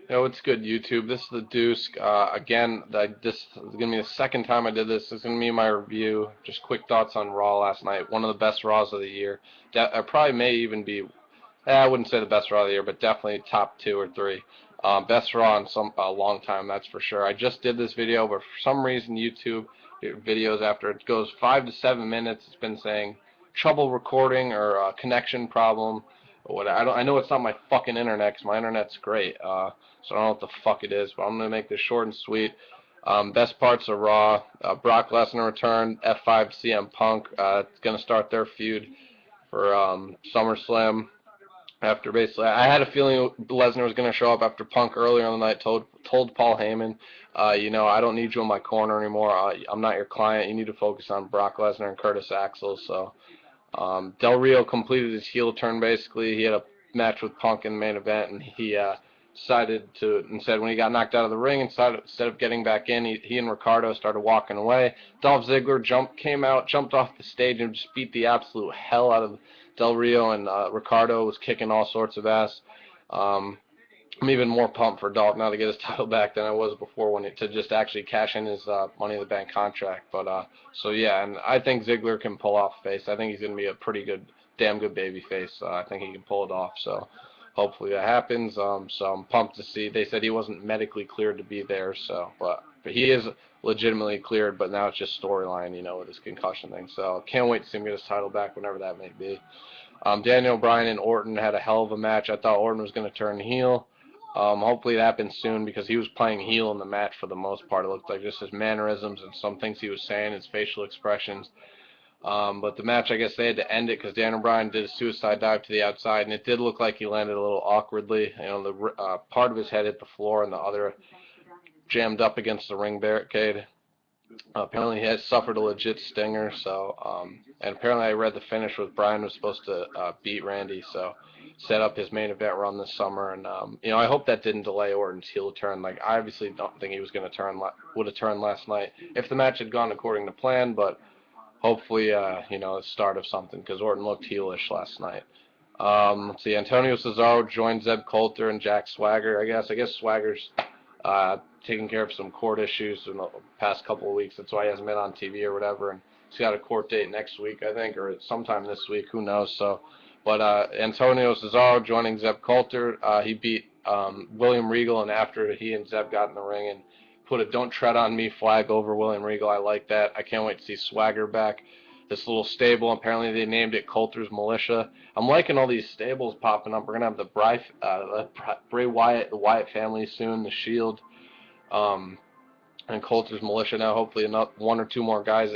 Yo, it's good, YouTube. This is the Deuce. Again, this is going to be the second time I did this. This is going to be my review. Just quick thoughts on Raw last night. One of the best Raws of the year. Probably may even be, I wouldn't say the best Raw of the year, but definitely top two or three. Best Raw in a long time, that's for sure. I just did this video, but for some reason YouTube videos after it goes 5 to 7 minutes, it's been saying trouble recording or connection problem. What I know it's not my fucking internet 'cause my internet's great. So I don't know what the fuck it is, but I'm gonna make this short and sweet. Best parts of Raw: Brock Lesnar returned, F5 CM Punk. It's gonna start their feud for SummerSlam. After basically, I had a feeling Lesnar was gonna show up after Punk earlier in the night told Paul Heyman, I don't need you in my corner anymore. I'm not your client. You need to focus on Brock Lesnar and Curtis Axel. So Del Rio completed his heel turn basically. He had a match with Punk in the main event, and he decided to, instead, when he got knocked out of the ring, instead of getting back in, he and Ricardo started walking away. Dolph Ziggler jumped off the stage and just beat the absolute hell out of Del Rio, and Ricardo was kicking all sorts of ass. I'm even more pumped for Dolph now to get his title back than I was before to just actually cash in his Money in the Bank contract. But so yeah, and I think Ziggler can pull off face. I think he's gonna be a pretty good, damn good baby face. I think he can pull it off. So hopefully that happens. So I'm pumped to see. They said he wasn't medically cleared to be there, so but he is legitimately cleared. But now it's just storyline, with his concussion thing. So can't wait to see him get his title back whenever that may be. Daniel Bryan and Orton had a hell of a match. I thought Orton was going to turn heel. Hopefully it happens soon because he was playing heel in the match for the most part. It looked like just his mannerisms and some things he was saying, his facial expressions. But the match, I guess they had to end it because Daniel Bryan did a suicide dive to the outside, and it did look like he landed a little awkwardly. The part of his head hit the floor and the other jammed up against the ring barricade. Apparently he has suffered a legit stinger, and apparently I read the finish was Bryan was supposed to beat Randy, so set up his main event run this summer, and I hope that didn't delay Orton's heel turn. Like, I obviously don't think he was going to would have turned last night if the match had gone according to plan, but hopefully, the start of something, because Orton looked heelish last night. Let's see, Antonio Cesaro joined Zeb Coulter and Jack Swagger, I guess. I guess Swagger's taking care of some court issues in the past couple of weeks. That's why he hasn't been on TV or whatever. And he's got a court date next week, I think, or sometime this week. Who knows? But Antonio Cesaro joining Zeb Coulter. He beat William Regal, and after he and Zeb got in the ring and put a "Don't Tread on Me" flag over William Regal. I like that. I can't wait to see Swagger back. This little stable, apparently they named it Coulter's Militia. I'm liking all these stables popping up. We're gonna have Bray Wyatt, the Wyatt family soon, the Shield, um, and Coulter's Militia now. Hopefully, one or two more guys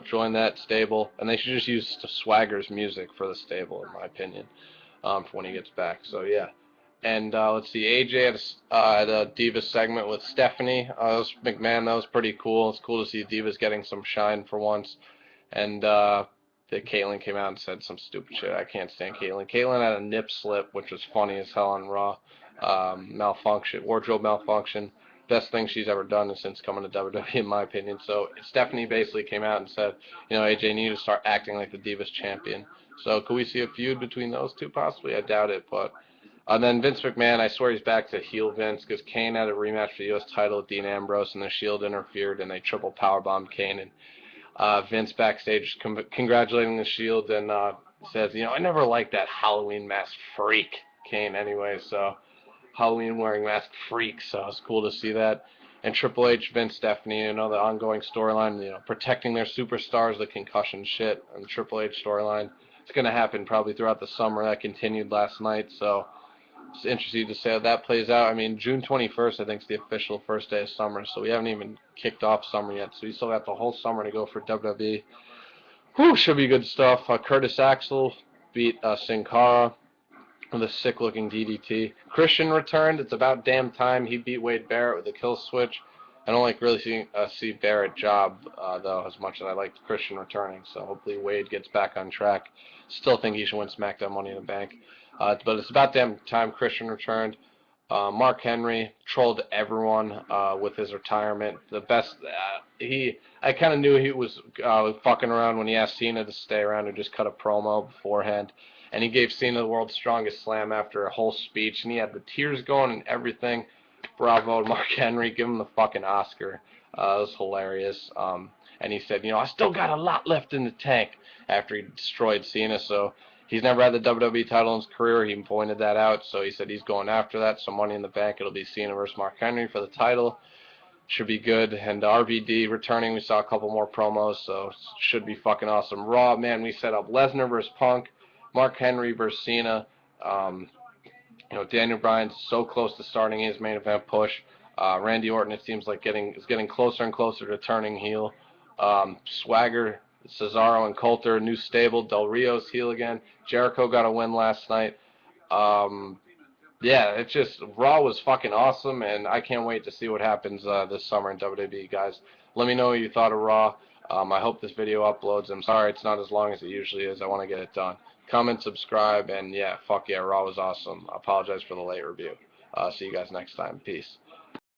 join that stable, and they should just use Swagger's music for the stable, in my opinion, for when he gets back. So yeah. And let's see, AJ had a Divas segment with Stephanie. McMahon. That was pretty cool. It's cool to see Divas getting some shine for once. And Caitlyn came out and said some stupid shit. I can't stand Caitlyn. Caitlyn had a nip slip, which was funny as hell on Raw. Wardrobe malfunction. Best thing she's ever done since coming to WWE, in my opinion. So Stephanie basically came out and said, AJ, you need to start acting like the Divas champion. So could we see a feud between those two possibly? I doubt it, but... And then Vince McMahon, I swear he's back to heel Vince because Kane had a rematch for the U.S. title with Dean Ambrose, and the Shield interfered, and they triple powerbombed Kane. And Vince backstage congratulating the Shield and says, I never liked that Halloween mask freak, Kane, anyway. So Halloween wearing mask freak, so it's cool to see that. And Triple H, Vince, Stephanie, the ongoing storyline, protecting their superstars, the concussion shit, and the Triple H storyline. It's going to happen probably throughout the summer. That continued last night, so it's interesting to see how that plays out. I mean, June 21st, I think, is the official first day of summer, so we haven't even kicked off summer yet. So we still got the whole summer to go for WWE. Whew, should be good stuff. Curtis Axel beat Sin Cara with a sick-looking DDT. Christian returned. It's about damn time. He beat Wade Barrett with a kill switch. I don't really see Barrett job, though, as much as I liked Christian returning. So hopefully Wade gets back on track. Still think he should win SmackDown Money in the Bank. But it's about damn time Christian returned. Mark Henry trolled everyone with his retirement. The best, I kind of knew he was fucking around when he asked Cena to stay around and just cut a promo beforehand. And he gave Cena the world's strongest slam after a whole speech, and he had the tears going and everything. Bravo to Mark Henry. Give him the fucking Oscar. It was hilarious. And he said, I still got a lot left in the tank after he destroyed Cena. So he's never had the WWE title in his career. He pointed that out. So he said he's going after that. So Money in the Bank, it'll be Cena versus Mark Henry for the title. Should be good. And RVD returning. We saw a couple more promos, so should be fucking awesome. Raw, man, we set up Lesnar versus Punk, Mark Henry versus Cena. Daniel Bryan's so close to starting his main event push. Randy Orton, it seems like is getting closer and closer to turning heel. Swagger, Cesaro, and Coulter, new stable. Del Rio's heel again. Jericho got a win last night. Yeah, it's just, Raw was fucking awesome, and I can't wait to see what happens this summer in WWE, guys. Let me know what you thought of Raw. I hope this video uploads. I'm sorry it's not as long as it usually is. I want to get it done. Comment, subscribe, and yeah, fuck yeah, Raw was awesome. I apologize for the late review. See you guys next time. Peace.